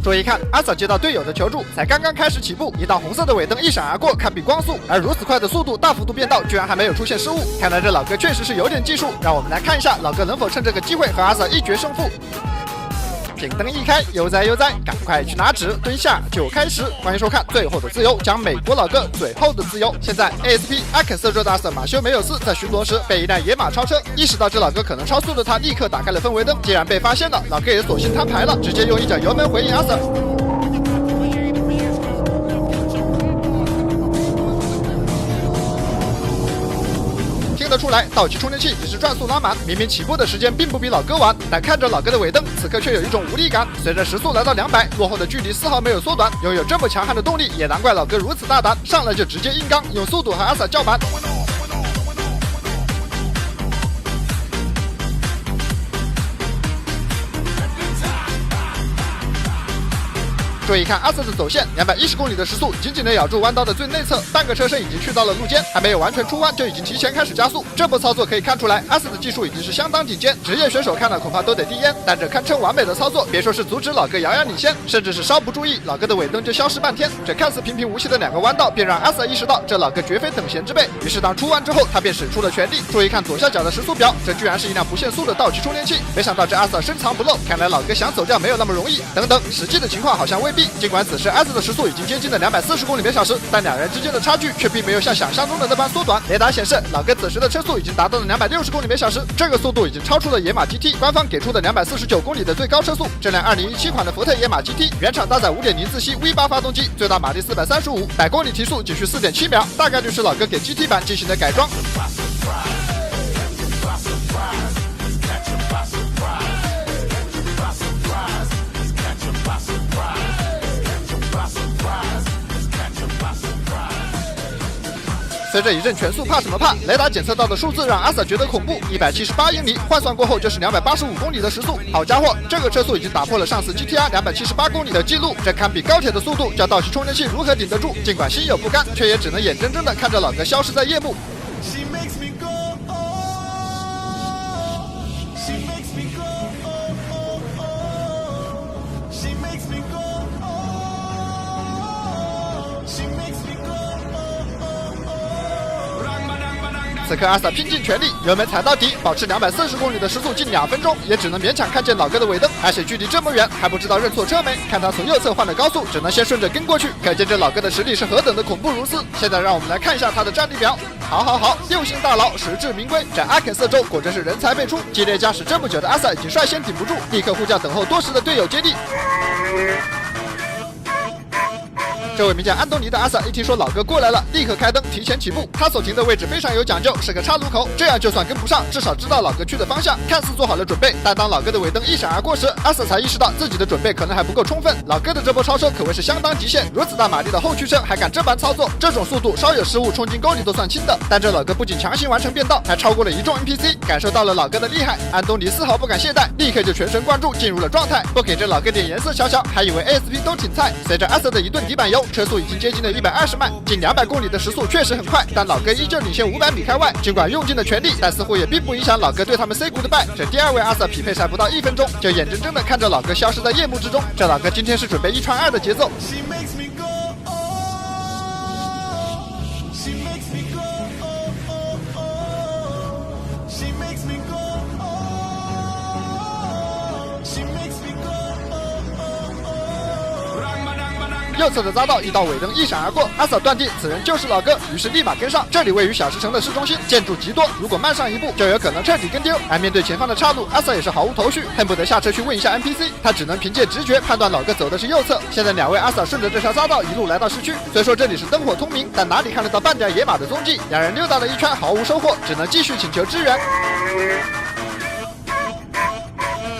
注意看，阿 sa 接到队友的求助，才刚刚开始起步，一道红色的尾灯一闪而过，堪比光速，而如此快的速度大幅度变道，居然还没有出现失误，看来这老哥确实是有点技术。让我们来看一下老哥能否趁这个机会和阿 sa 一决胜负。屏灯一开，悠哉悠哉，赶快去拿纸，蹲下就开始。欢迎收看《最后的自由》，讲美国老哥最后的自由。现在 ASP 阿肯色州的阿 sa 马修梅尔斯在巡逻时被一辆野马超车，意识到这老哥可能超速的他立刻打开了氛围灯，既然被发现了，老哥也索性摊牌了，直接用一脚油门回应阿 sa。听得出来，道奇充电器只是转速拉满，明明起步的时间并不比老哥晚，但看着老哥的尾灯，此刻却有一种无力感。随着时速来到200，落后的距离丝毫没有缩短。拥有这么强悍的动力，也难怪老哥如此大胆，上来就直接硬刚，用速度和阿 sa 叫板。注意看阿 sa 的走线，210公里的时速，紧紧地咬住弯道的最内侧，半个车身已经去到了路肩，还没有完全出弯就已经提前开始加速。这波操作可以看出来，阿 sa 的技术已经是相当顶尖，职业选手看了恐怕都得滴烟。但这堪称完美的操作，别说是阻止老哥遥遥领先，甚至是稍不注意，老哥的尾灯就消失半天。这看似平平无奇的2个弯道，便让阿 sa 意识到这老哥绝非等闲之辈。于是当出弯之后，他便使出了全力。注意看左下角的时速表，这居然是一辆不限速的道奇充电器。没想到这阿 sa 深藏不露，看来老哥想走掉没有那么容易。等等，实际的情况好像未必。尽管此时阿 sa 的时速已经接近了240公里每小时，但两人之间的差距却并没有像想象中的那般缩短。雷达显示，老哥此时的车速已经达到了260公里每小时，这个速度已经超出了野马 GT 官方给出的249公里的最高车速。这辆2017款的福特野马 GT 原厂搭载5.0自吸 V8 发动机，最大马力435，100公里提速仅需4.7秒，大概率是老哥给 GT 版进行的改装。随着一阵全速怕什么怕，雷达检测到的数字让阿 sa 觉得恐怖，178英里，换算过后就是285公里的时速。好家伙，这个车速已经打破了上次 GTR 278公里的记录，这堪比高铁的速度，叫道奇充电器如何顶得住？尽管心有不甘，却也只能眼睁睁地看着老哥消失在夜幕。此刻阿 sa 拼尽全力，油门踩到底，保持240公里的时速近2分钟，也只能勉强看见老哥的尾灯，而且距离这么远，还不知道认错车没？看他从右侧换了高速，只能先顺着跟过去，可见这老哥的实力是何等的恐怖如斯。现在让我们来看一下他的战力表。好，六星大佬实至名归，在阿肯色州果真是人才辈出。激烈驾驶这么久的阿 sa 已经率先顶不住，立刻呼叫等候多时的队友接力。这位名叫安东尼的阿 sa 一听说老哥过来了，立刻开灯提前起步。他所停的位置非常有讲究，是个岔路口，这样就算跟不上，至少知道老哥去的方向，看似做好了准备。但当老哥的尾灯一闪而过时，阿 sa 才意识到自己的准备可能还不够充分。老哥的这波超车可谓是相当极限，如此大马力的后驱车还敢这般操作，这种速度稍有失误冲进沟里都算轻的。但这老哥不仅强行完成变道，还超过了一众 NPC， 感受到了老哥的厉害。安东尼丝毫不敢懈怠，立刻就全神贯注进入了状态，不给这老哥点颜色瞧瞧，还以为 ASP 都挺菜。随着阿 sa 的一顿底板油，车速已经接近了120迈，近200公里的时速确实很快，但老哥依旧领先500米开外。尽管用尽了全力，但似乎也并不影响老哥对他们 say goodbye。这第2位阿 sa 匹配赛不到1分钟，就眼睁睁地看着老哥消失在夜幕之中。这老哥今天是准备1传2的节奏。右侧的匝道一道尾灯一闪而过，阿 sa 断定此人就是老哥，于是立马跟上。这里位于小石城的市中心，建筑极多，如果慢上一步就有可能彻底跟丢。而面对前方的岔路，阿 sa 也是毫无头绪，恨不得下车去问一下 NPC。他只能凭借直觉判断老哥走的是右侧。现在2位阿 sa 顺着这条匝道一路来到市区，虽说这里是灯火通明，但哪里看得到半点野马的踪迹？两人溜达了一圈毫无收获，只能继续请求支援。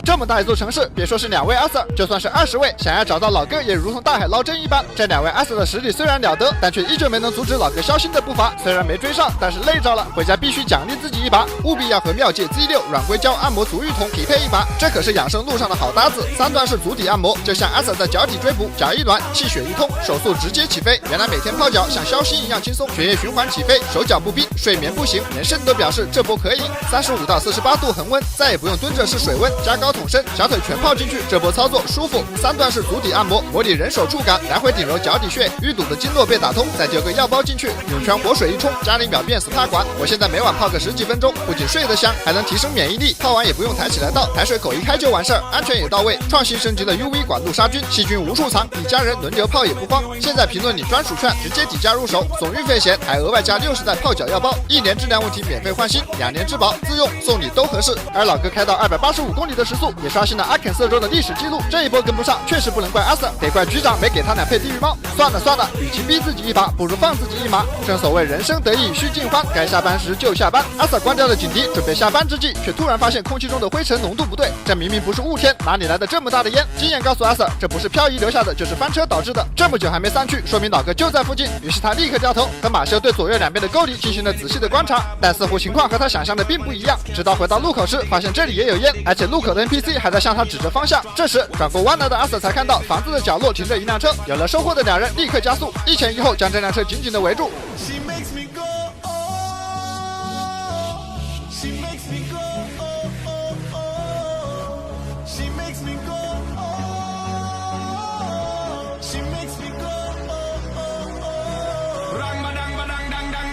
这么大一座城市，别说是2位阿 sa， 就算是20位，想要找到老哥也如同大海捞针一般。这2位阿 sa 的实力虽然了得，但却依旧没能阻止老哥消心的步伐。虽然没追上，但是累着了，回家必须奖励自己一把，务必要和妙界 Z6 软硅胶按摩足浴桶匹配一把，这可是养生路上的好搭子。3段式足底按摩，就像阿 sa 在脚底追捕，脚一暖，气血一通，手速直接起飞。原来每天泡脚像消心一样轻松，血液循环起飞，手脚不冰，睡眠不醒，连肾都表示这波可以。35到48度恒温，再也不用蹲着试水温，加高桶身，小腿全泡进去，这波操作舒服。3段式足底按摩，模拟人手触感，来回顶揉脚底穴，淤堵的经络被打通，再丢个药包进去，涌泉活水一冲，加0秒变 SPA 管。我现在每晚泡个10几分钟，不仅睡得香，还能提升免疫力。泡完也不用抬起来倒，排水口一开就完事儿，安全也到位。创新升级了 UV 管路杀菌，细菌无处藏，一家人轮流泡也不慌。现在评论里专属券，直接抵价入手，送运费险，还额外加60袋泡脚药包，1年质量问题免费换新，2年质保，自用送礼都合适。而老哥开到285公里的时速，也刷新了阿肯色州的历史记录。这一波跟不上，确实不能怪阿 Sir， 得怪局长没给他俩配地狱猫。算了，与其逼自己一把，不如放自己一马。正所谓人生得意须尽欢，该下班时就下班。阿 Sir 关掉了警笛，准备下班之际，却突然发现空气中的灰尘浓度不对，这明明不是雾天，哪里来的这么大的烟？经验告诉阿 Sir， 这不是漂移留下的，就是翻车导致的。这么久还没散去，说明老哥就在附近。于是他立刻掉头，和马修对左右两边的沟里进行了仔细的观察，但似乎情况和他想象的并不一样。直到回到路口时，发现这里也有烟，而且路口的 NPC 还在向他指着方向。这时转过弯来的阿 Sir 才看到房子的角落停着一辆车，有了收获的两人立刻加速，一前一后将这辆车紧紧的围住。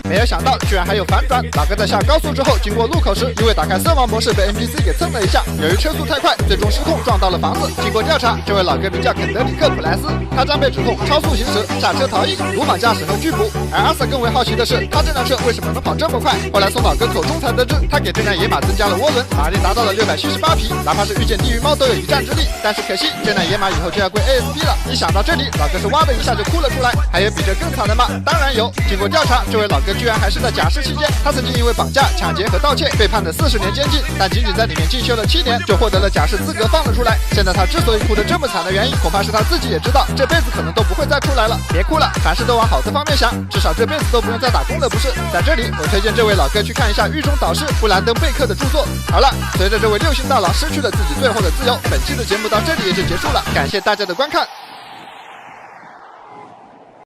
没有想到居然还有反转，老哥在下高速之后经过路口时，因为打开色盲模式被 NPC 给蹭了一下，由于车速太快，最终失控撞到了房子。经过调查，这位老哥名叫肯德里克普莱斯，他将被指控超速行驶、下车逃逸、鲁莽驾驶和拒捕。而阿 Sir 更为好奇的是，他这辆车为什么能跑这么快？后来从老哥口中才得知，他给这辆野马增加了涡轮，马力达到了678匹，哪怕是遇见地狱猫都有一战之力。但是可惜，这辆野马以后就要归 ASB 了。一想到这里，老哥是哇的一下就哭了出来。还有比这更惨的吗？当然有。经过调查，这位老哥居然还是在假释期间，他曾经因为绑架、抢劫和盗窃被判了40年监禁，但仅仅在里面进修了7年，就获得了假释资格放了出来。现在他之所以哭得这么惨的原因，恐怕是他自己也知道，这辈子可能都不会再出来了。别哭了，凡事都往好的方面想，至少这辈子都不用再打工了，不是？在这里，我推荐这位老哥去看一下狱中导师布兰登贝克的著作。好了，随着这位6星大佬失去了自己最后的自由，本期的节目到这里也就结束了，感谢大家的观看。